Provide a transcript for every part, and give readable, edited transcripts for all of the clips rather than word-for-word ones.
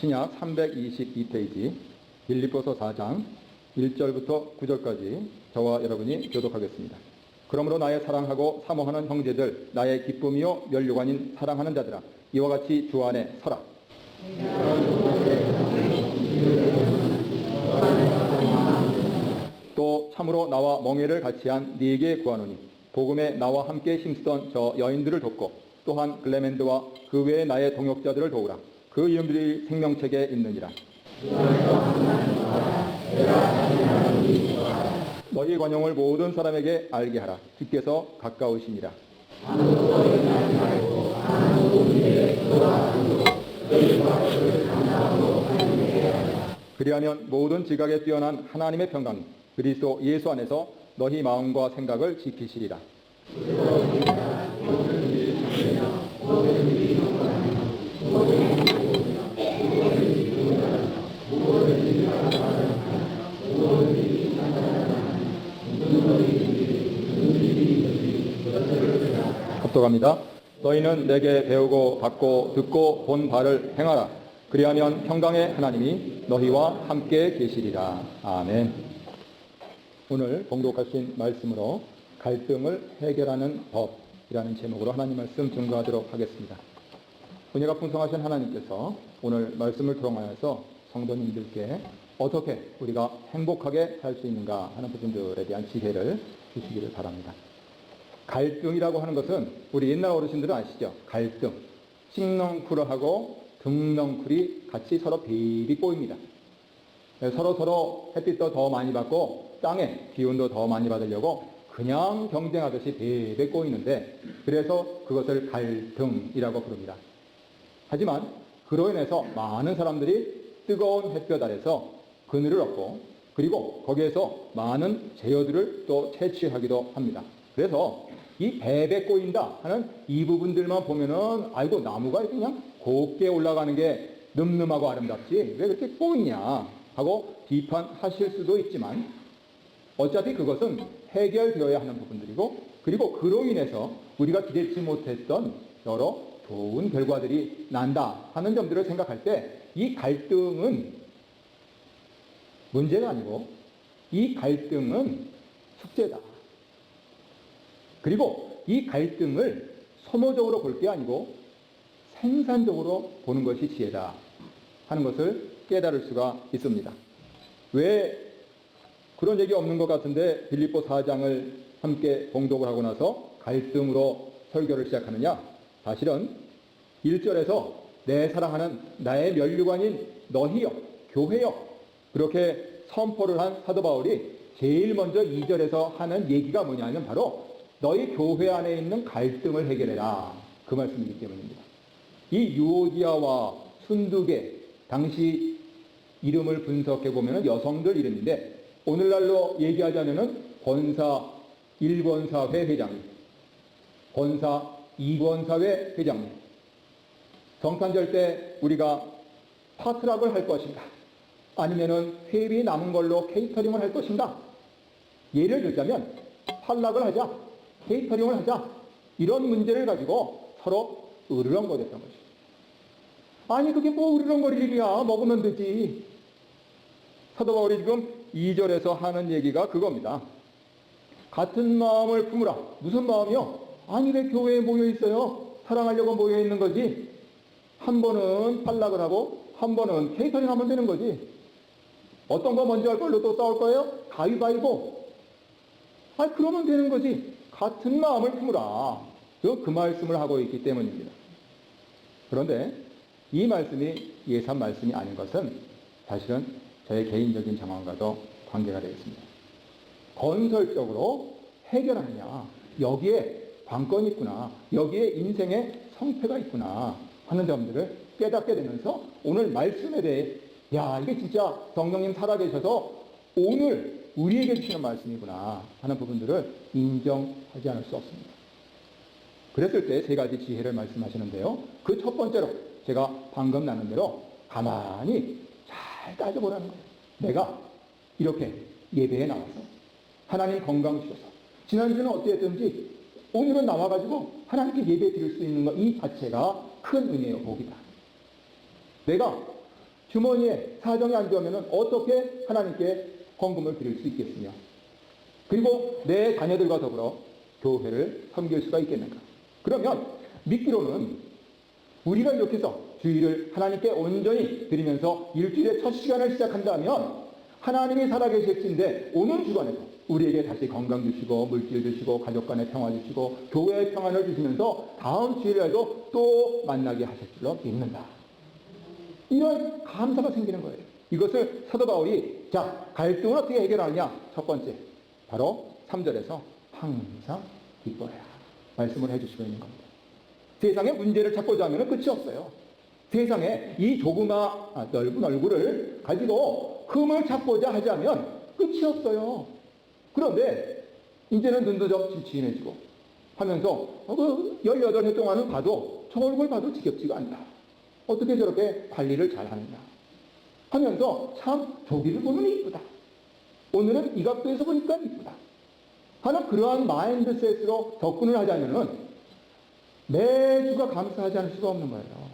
신약 322페이지 빌립보서 4장 1절부터 9절까지 저와 여러분이 교독하겠습니다. 그러므로 나의 사랑하고 사모하는 형제들, 나의 기쁨이요 면류관인 사랑하는 자들아, 이와 같이 주 안에 서라. 또 참으로 나와 멍에를 같이 한 네게 구하노니 복음에 나와 함께 힘쓰던 저 여인들을 돕고 또한 글레멘드와 그 외에 나의 동역자들을 도우라. 그 이름들이 생명책에 있느니라. 너희 관용을 모든 사람에게 알게 하라. 주께서 가까우시니라. 그리하면 모든 지각에 뛰어난 하나님의 평강이 그리스도 예수 안에서 너희 마음과 생각을 지키시리라. 합독합니다. 너희는 내게 배우고 받고 듣고 본 바를 행하라. 그리하면 평강의 하나님이 너희와 함께 계시리라. 아멘. 오늘 봉독하신 말씀으로 갈등을 해결하는 법이라는 제목으로 하나님 말씀 증거하도록 하겠습니다. 은혜가 풍성하신 하나님께서 오늘 말씀을 통하여서 성도님들께 어떻게 우리가 행복하게 살 수 있는가 하는 부분들에 대한 지혜를 주시기를 바랍니다. 갈등이라고 하는 것은 우리 옛날 어르신들은 아시죠? 갈등. cik넝쿨하고 등넝쿨이 같이 서로 비비 꼬입니다. 서로 햇빛도 더 많이 받고 땅에 기운도 더 많이 받으려고 그냥 경쟁하듯이 베베 꼬이는데 그래서 그것을 갈등이라고 부릅니다. 하지만 그로 인해서 많은 사람들이 뜨거운 햇볕 아래서 그늘을 얻고 그리고 거기에서 많은 제어들을 또 채취하기도 합니다. 그래서 이 베베 꼬인다 하는 이 부분들만 보면은 아이고 나무가 그냥 곱게 올라가는 게 늠름하고 아름답지 왜 그렇게 꼬이냐 하고 비판하실 수도 있지만 어차피 그것은 해결되어야 하는 부분들이고 그리고 그로 인해서 우리가 기대치 못했던 여러 좋은 결과들이 난다 하는 점들을 생각할 때 이 갈등은 문제가 아니고 이 갈등은 숙제다. 그리고 이 갈등을 소모적으로 볼 게 아니고 생산적으로 보는 것이 지혜다 하는 것을 깨달을 수가 있습니다. 왜 그런 얘기 없는 것 같은데 빌립보 4장을 함께 봉독을 하고 나서 갈등으로 설교를 시작하느냐? 사실은 1절에서 내 사랑하는 나의 면류관인 너희여, 교회여 그렇게 선포를 한 사도 바울이 제일 먼저 2절에서 하는 얘기가 뭐냐면 바로 너희 교회 안에 있는 갈등을 해결해라 그 말씀이기 때문입니다. 이 유오디아와 순두계 당시 이름을 분석해 보면 여성들 이름인데 오늘날로 얘기하자면은 권사 1권사회 회장님, 권사 2권사회 회장님, 성탄절 때 우리가 파트락을 할 것인가 아니면은 회비 남은 걸로 케이터링을 할 것인가 예를 들자면 팔락을 하자 케이터링을 하자 이런 문제를 가지고 서로 으르렁거렸던 것이죠. 아니 그게 뭐 으르렁거릴 일이야 먹으면 되지. 사도 바울이 지금 2절에서 하는 얘기가 그겁니다. 같은 마음을 품으라. 무슨 마음이요? 아니 왜 교회에 모여 있어요? 사랑하려고 모여 있는 거지. 한 번은 팔락을 하고 한 번은 케이터링 하면 되는 거지. 어떤 거 먼저 할 걸로 또 싸울 거예요? 가위바위보. 아니 그러면 되는 거지. 같은 마음을 품으라. 그 말씀을 하고 있기 때문입니다. 그런데 이 말씀이 예산 말씀이 아닌 것은 사실은 저의 개인적인 상황과도 관계가 되겠습니다. 건설적으로 해결하느냐, 여기에 관건이 있구나, 여기에 인생의 성패가 있구나 하는 점들을 깨닫게 되면서 오늘 말씀에 대해 야 이게 진짜 성령님 살아계셔서 오늘 우리에게 주시는 말씀이구나 하는 부분들을 인정하지 않을 수 없습니다. 그랬을 때 세 가지 지혜를 말씀하시는데요. 그 첫 번째로 제가 방금 나눈 대로 가만히 잘 따져보라는 거예요. 내가 이렇게 예배에 나와서 하나님 건강 주셔서 지난주는 어땠든지 오늘은 나와가지고 하나님께 예배 드릴 수 있는 것 이 자체가 큰 은혜요 복이다. 내가 주머니에 사정이 안 좋으면 어떻게 하나님께 헌금을 드릴 수 있겠으며, 그리고 내 자녀들과 더불어 교회를 섬길 수가 있겠는가? 그러면 믿기로는 우리가 이렇게 해서 주일을 하나님께 온전히 드리면서 일주일의 첫 시간을 시작한다면 하나님이 살아계실진데 오는 주간에서 우리에게 다시 건강 주시고 물질 주시고 가족 간의 평화 주시고 교회의 평안을 주시면서 다음 주일에도 또 만나게 하실 줄로 믿는다. 이런 감사가 생기는 거예요. 이것을 사도 바울이 자, 갈등을 어떻게 해결하느냐? 첫 번째, 바로 3절에서 항상 기뻐해라 말씀을 해주시고 있는 겁니다. 세상에 문제를 찾고자 하면 끝이 없어요. 세상에 이 넓은 얼굴을 가지고 흠을 찾고자 하자면 끝이 없어요. 그런데 이제는 눈도 좀 지친해지고 하면서 18해 동안은 봐도 저 얼굴 봐도 지겹지가 않다. 어떻게 저렇게 관리를 잘하느냐 하면서 참 저기를 보면 이쁘다. 오늘은 이 각도에서 보니까 이쁘다 하는 그러한 마인드셋으로 접근을 하자면은 매주가 감사하지 않을 수가 없는 거예요.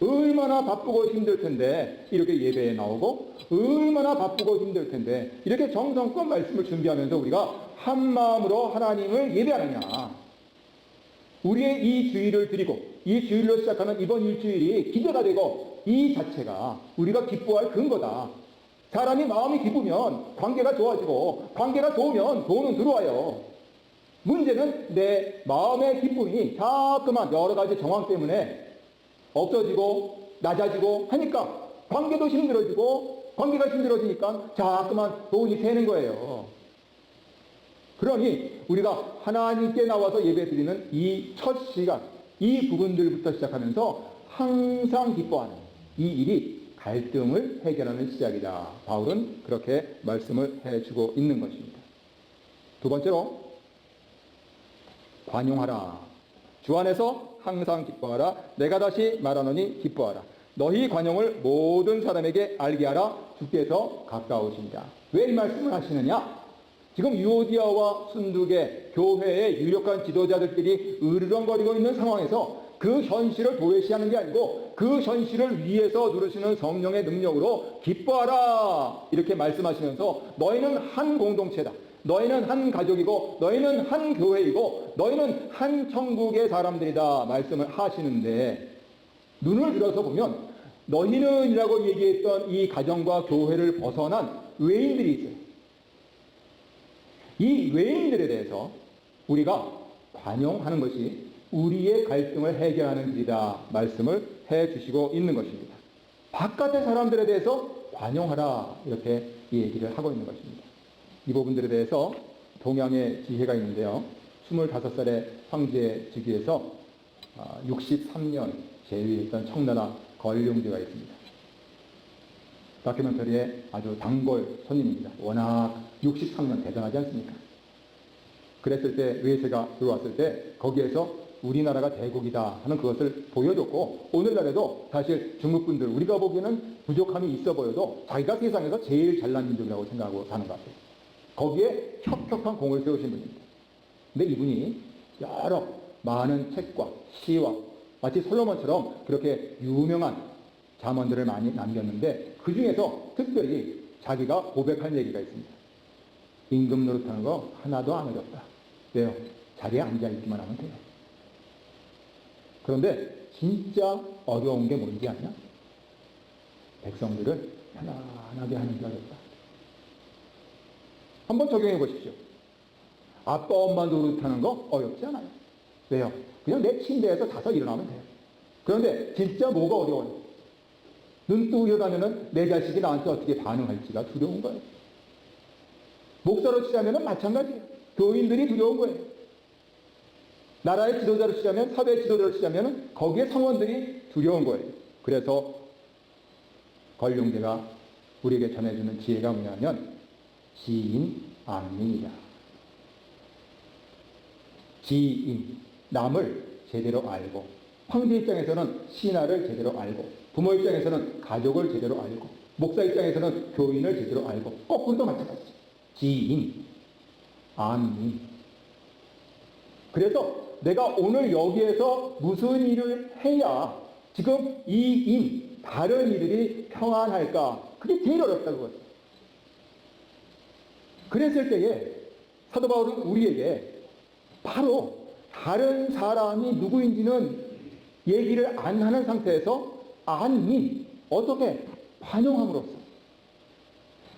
얼마나 바쁘고 힘들 텐데 이렇게 예배에 나오고, 얼마나 바쁘고 힘들 텐데 이렇게 정성껏 말씀을 준비하면서 우리가 한 마음으로 하나님을 예배하느냐. 우리의 이 주일을 드리고 이 주일로 시작하는 이번 일주일이 기대가 되고 이 자체가 우리가 기뻐할 근거다. 사람이 마음이 기쁘면 관계가 좋아지고 관계가 좋으면 돈은 들어와요. 문제는 내 마음의 기쁨이 자꾸만 여러 가지 정황 때문에 없어지고 낮아지고 하니까 관계도 힘들어지고 관계가 힘들어지니까 자꾸만 돈이 새는 거예요. 그러니 우리가 하나님께 나와서 예배드리는 이 첫 시간, 이 부분들부터 시작하면서 항상 기뻐하는 이 일이 갈등을 해결하는 시작이다. 바울은 그렇게 말씀을 해주고 있는 것입니다. 두 번째로 관용하라. 주 안에서 항상 기뻐하라. 내가 다시 말하노니 기뻐하라. 너희 관용을 모든 사람에게 알게 하라. 주께서 가까우십니다. 왜 이 말씀을 하시느냐? 지금 유오디아와 순두계 교회의 유력한 지도자들끼리 으르렁거리고 있는 상황에서 그 현실을 도외시하는 게 아니고 그 현실을 위에서 누르시는 성령의 능력으로 기뻐하라 이렇게 말씀하시면서 너희는 한 공동체다. 너희는 한 가족이고 너희는 한 교회이고 너희는 한 천국의 사람들이다 말씀을 하시는데, 눈을 들어서 보면 너희는 이라고 얘기했던 이 가정과 교회를 벗어난 외인들이 있어요. 이 외인들에 대해서 우리가 관용하는 것이 우리의 갈등을 해결하는 길이다 말씀을 해주시고 있는 것입니다. 바깥의 사람들에 대해서 관용하라 이렇게 얘기를 하고 있는 것입니다. 이 부분들에 대해서 동양의 지혜가 있는데요. 25살의 황제 즉위에서 63년 재위했던 청나라 걸륭제가 있습니다. 다큐멘터리의 아주 단골 손님입니다. 워낙 63년 대단하지 않습니까? 그랬을 때 외세가 들어왔을 때 거기에서 우리나라가 대국이다 하는 그것을 보여줬고, 오늘날에도 사실 중국분들 우리가 보기에는 부족함이 있어 보여도 자기가 세상에서 제일 잘난 민족이라고 생각하고 사는 것 같아요. 거기에 혁혁한 공을 세우신 분입니다. 근데 이분이 여러 많은 책과 시와 마치 솔로몬처럼 그렇게 유명한 잠언들을 많이 남겼는데 그 중에서 특별히 자기가 고백한 얘기가 있습니다. 임금 노릇하는 거 하나도 안 어렵다. 왜요? 자리에 앉아있기만 하면 돼요. 그런데 진짜 어려운 게 뭔지 아냐? 백성들을 편안하게 하는 게 어렵다. 한번 적용해 보십시오. 아빠 엄마 노릇하는 거 어렵지 않아요. 왜요? 그냥 내 침대에서 자서 일어나면 돼요. 그런데 진짜 뭐가 어려워요? 눈 뜨고 일어나면 내 자식이 나한테 어떻게 반응할지가 두려운 거예요. 목사로 치자면 마찬가지예요. 교인들이 두려운 거예요. 나라의 지도자로 치자면, 사회의 지도자로 치자면 거기에 성원들이 두려운 거예요. 그래서 걸륭제가 우리에게 전해주는 지혜가 뭐냐면 지인 안민이다. 지인, 남을 제대로 알고, 황제 입장에서는 신하를 제대로 알고, 부모 입장에서는 가족을 제대로 알고, 목사 입장에서는 교인을 제대로 알고, 거꾸로도 마찬가지죠. 지인, 안민. 그래서 내가 오늘 여기에서 무슨 일을 해야 지금 다른 이들이 평안할까? 그게 제일 어렵다고 그랬어요. 그랬을 때에 사도 바울은 우리에게 바로 다른 사람이 누구인지는 얘기를 안 하는 상태에서 아니 어떻게 관용함으로써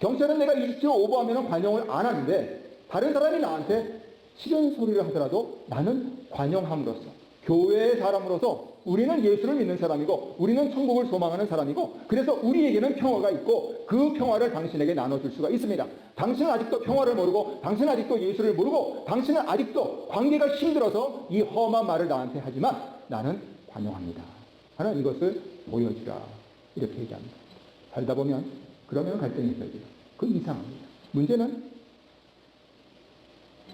경찰은 내가 20kg 오버하면 관용을 안 하는데 다른 사람이 나한테 싫은 소리를 하더라도 나는 관용함으로써 교회의 사람으로서 우리는 예수를 믿는 사람이고 우리는 천국을 소망하는 사람이고 그래서 우리에게는 평화가 있고 그 평화를 당신에게 나눠줄 수가 있습니다. 당신은 아직도 평화를 모르고 당신은 아직도 예수를 모르고 당신은 아직도 관계가 힘들어서 이 험한 말을 나한테 하지만 나는 관용합니다. 하는 이것을 보여주라. 이렇게 얘기합니다. 살다 보면 그러면 갈등이 해결돼요. 그건 이상합니다. 문제는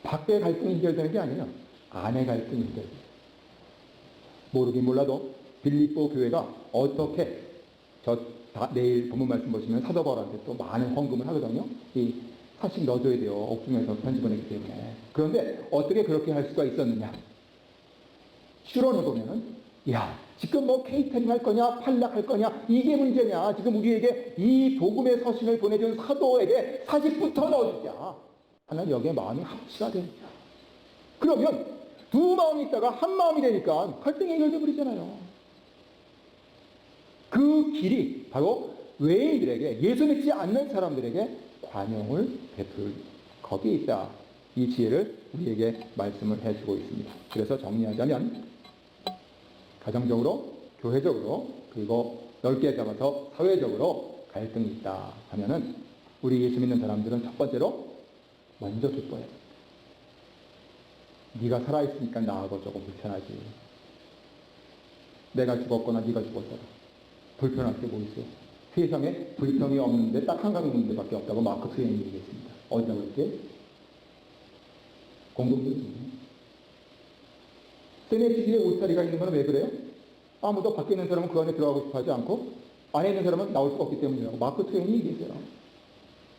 밖의 갈등이 해결되는 게 아니에요. 안의 갈등이 해결돼요. 모르긴 몰라도 빌립보 교회가 어떻게 내일 본문 말씀 보시면 사도 바울한테 또 많은 헌금을 하거든요. 이 사실 넣어줘야 돼요. 옥중에서 편지 보내기 때문에. 그런데 어떻게 그렇게 할 수가 있었느냐? 추론해 보면은 야 지금 뭐 케이터링 할 거냐 팔락 할 거냐 이게 문제냐. 지금 우리에게 이 복음의 서신을 보내준 사도에게 사직부터 넣어주자 하는 여기에 마음이 합치가 됩니다. 그러면 두 마음이 있다가 한 마음이 되니까 갈등이 해결돼 버리잖아요. 그 길이 바로 외인들에게 예수 믿지 않는 사람들에게 관용을 베풀 거기에 있다. 이 지혜를 우리에게 말씀을 해주고 있습니다. 그래서 정리하자면 가정적으로 교회적으로 그리고 넓게 잡아서 사회적으로 갈등이 있다 하면은 우리 예수 믿는 사람들은 첫 번째로 먼저 기뻐해야 됩니다. 네가 살아있으니까 나하고 조금 불편하지. 내가 죽었거나 네가 죽었더라. 불편할 게 뭐 있어요? 세상에 불평이 없는데 딱 한 가지 문제밖에 없다고 마크 트웨인이 얘기했습니다. 어디다 그랬지? 공동체입니다. 세네치기에 울타리가 있는 건 왜 그래요? 아무도 밖에 있는 사람은 그 안에 들어가고 싶어 하지 않고 안에 있는 사람은 나올 수가 없기 때문이라고 마크 트웨인이 얘기했어요.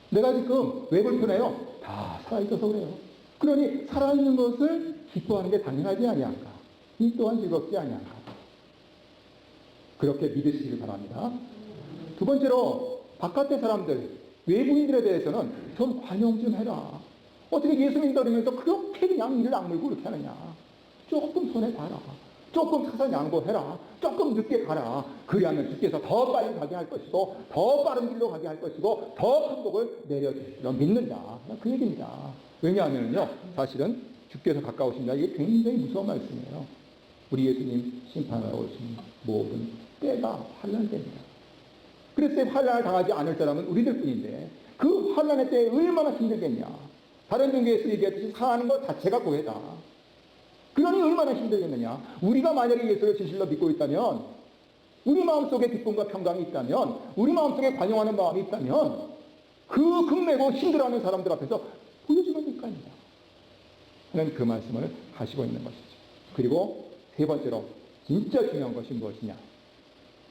내가 지금 왜 불편해요? 다 살아있어서 그래요. 그러니 살아있는 것을 기뻐하는 게 당연하지 아니한가? 이 또한 즐겁지 아니한가? 그렇게 믿으시길 바랍니다. 두 번째로 바깥의 사람들, 외부인들에 대해서는 좀 관용 좀 해라. 어떻게 예수 믿는다 그러면서 그렇게 그냥 이를 악물고 그렇게 하느냐. 조금 손해 봐라. 조금 사선 양보해라. 조금 늦게 가라. 그리하면 주께서 더 빨리 가게 할 것이고 더 빠른 길로 가게 할 것이고 더 천국을 내려주시리라 믿는다. 그 얘기입니다. 왜냐하면요, 사실은 주께서 가까우신다. 이게 굉장히 무서운 말씀이에요. 우리 예수님 심판하러 오신 모든 때가 환난됩니다. 그래서 환난을 당하지 않을 사람은 우리들 뿐인데 그 환난의 때에 얼마나 힘들겠냐. 다른 종교에서 얘기했듯이 사는 것 자체가 고해다. 그러니 얼마나 힘들겠느냐. 우리가 만약에 예수를 진실로 믿고 있다면, 우리 마음속에 기쁨과 평강이 있다면, 우리 마음속에 관용하는 마음이 있다면 그 금내고 힘들어하는 사람들 앞에서 보여주면 될 거 아닙니다. 하는 그 말씀을 하시고 있는 것이죠. 그리고 세 번째로 진짜 중요한 것이 무엇이냐.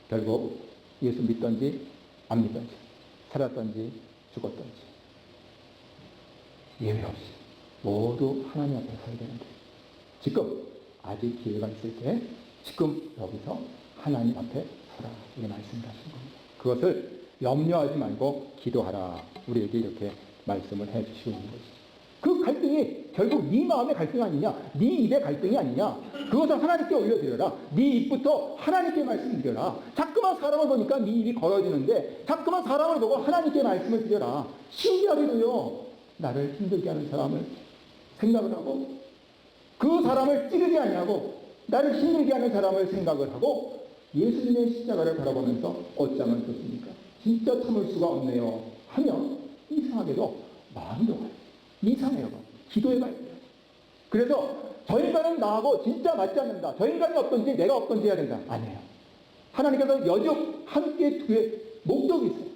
결국 예수 믿든지 안 믿든지 살았든지 죽었든지 예외 없이 모두 하나님 앞에 서야 되는데 지금 아직 기회가 있을 때 지금 여기서 하나님 앞에 서라. 이게 말씀을 하신 겁니다. 그것을 염려하지 말고 기도하라. 우리에게 이렇게 말씀을 해주시고 있는 것이죠. 그 갈등이 결국 네 마음의 갈등 아니냐, 네 입의 갈등이 아니냐. 그것을 하나님께 올려드려라. 네 입부터 하나님께 말씀드려라. 자꾸만 사람을 보니까 네 입이 걸어지는데 자꾸만 사람을 보고 하나님께 말씀을 드려라. 신기하게도요, 나를 힘들게 하는 사람을 생각을 하고 그 사람을 찌르지 아니하고 나를 힘들게 하는 사람을 생각을 하고 예수님의 십자가를 바라보면서 어쩌면 좋습니까? 진짜 참을 수가 없네요 하면 이상하게도 마음이 와요. 이상해요. 기도해봐야 돼요. 그래서 저 인간은 나하고 진짜 맞지 않는다. 저 인간이 없던지 내가 없던지 해야 된다. 아니에요. 하나님께서 여적 함께 두의 목적이 있어요.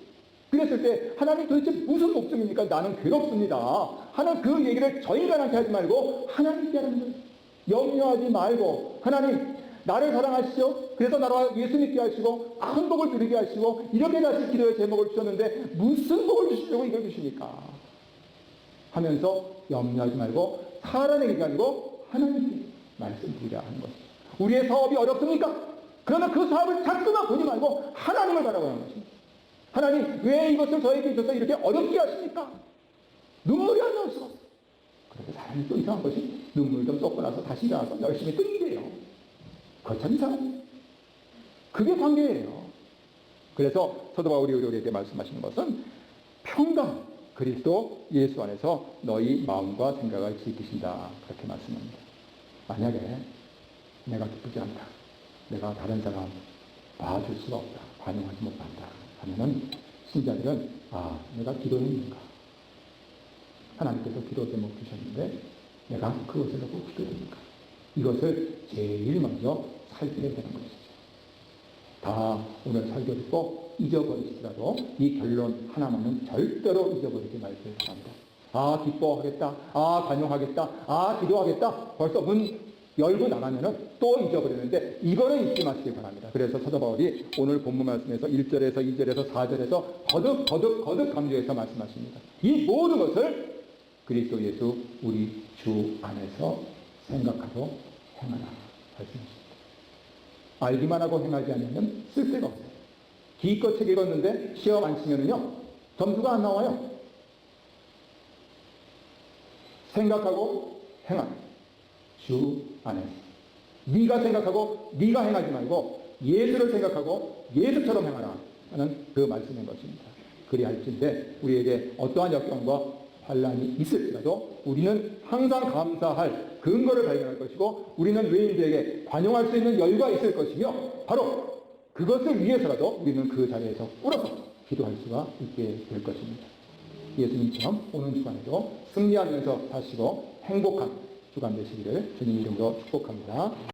그랬을 때 하나님 도대체 무슨 목적입니까? 나는 괴롭습니다 하는 그 얘기를 저 인간한테 하지 말고 하나님께 하는 거예요. 염려하지 말고 하나님 나를 사랑하시죠? 그래서 나와 예수 믿게 하시고 큰 복을 누리게 하시고 이렇게 다시 기도의 제목을 주셨는데 무슨 복을 주시려고 이걸 주십니까? 하면서 염려하지 말고 사람에게 아니고 하나님께 말씀드리라 하는 것이죠. 우리의 사업이 어렵습니까? 그러나 그 사업을 자꾸만 보지 말고 하나님을 바라보는 것입니다. 하나님, 왜 이것을 저에게 주셔서 이렇게 어렵게 하십니까? 눈물이 안 나올 수가 없어요. 그런데 사람이 또 이상한 것이 눈물 좀 쏟고 나서 다시 일어나서 열심히 또 일해요. 그거 참 이상합니다. 그게 관계예요. 그래서 사도 바울이 우리에게 말씀하시는 것은 평강, 그리스도 예수 안에서 너희 마음과 생각을 지키신다. 그렇게 말씀합니다. 만약에 내가 기쁘지 않다. 내가 다른 사람 봐줄 수가 없다. 반영하지 못한다. 하면은 신자들은 내가 기도했는가? 하나님께서 기도 제목 주셨는데 내가 그것을 놓고 기도했는가? 이것을 제일 먼저 살펴야 되는 것이죠. 다 오늘 설교 듣고 잊어버리시더라도 이 결론 하나만은 절대로 잊어버리지 마시기 바랍니다. 기뻐하겠다. 관용하겠다. 기도하겠다. 벌써 문 열고 나가면은 또 잊어버리는데 이거는 잊지 마시기 바랍니다. 그래서 사도 바울이 오늘 본문 말씀에서 1절에서 2절에서 4절에서 거듭 강조해서 말씀하십니다. 이 모든 것을 그리스도 예수 우리 주 안에서 생각하고 행하라 말씀하십니다. 알기만 하고 행하지 않으면 쓸데가 없어요. 기껏 책 읽었는데 시험 안 치면은요 점수가 안 나와요. 생각하고 행하라. 주 안에서. 네가 생각하고 네가 행하지 말고 예수를 생각하고 예수처럼 행하라 하는 그 말씀인 것입니다. 그리할진대 우리에게 어떠한 역경과 환란이 있을지라도 우리는 항상 감사할 근거를 발견할 것이고 우리는 외인들에게 관용할 수 있는 여유가 있을 것이며 바로 그것을 위해서라도 우리는 그 자리에서 꿇어서 기도할 수가 있게 될 것입니다. 예수님처럼 오는 주간에도 승리하면서 사시고 행복한 주간 되시기를 주님 이름으로 축복합니다.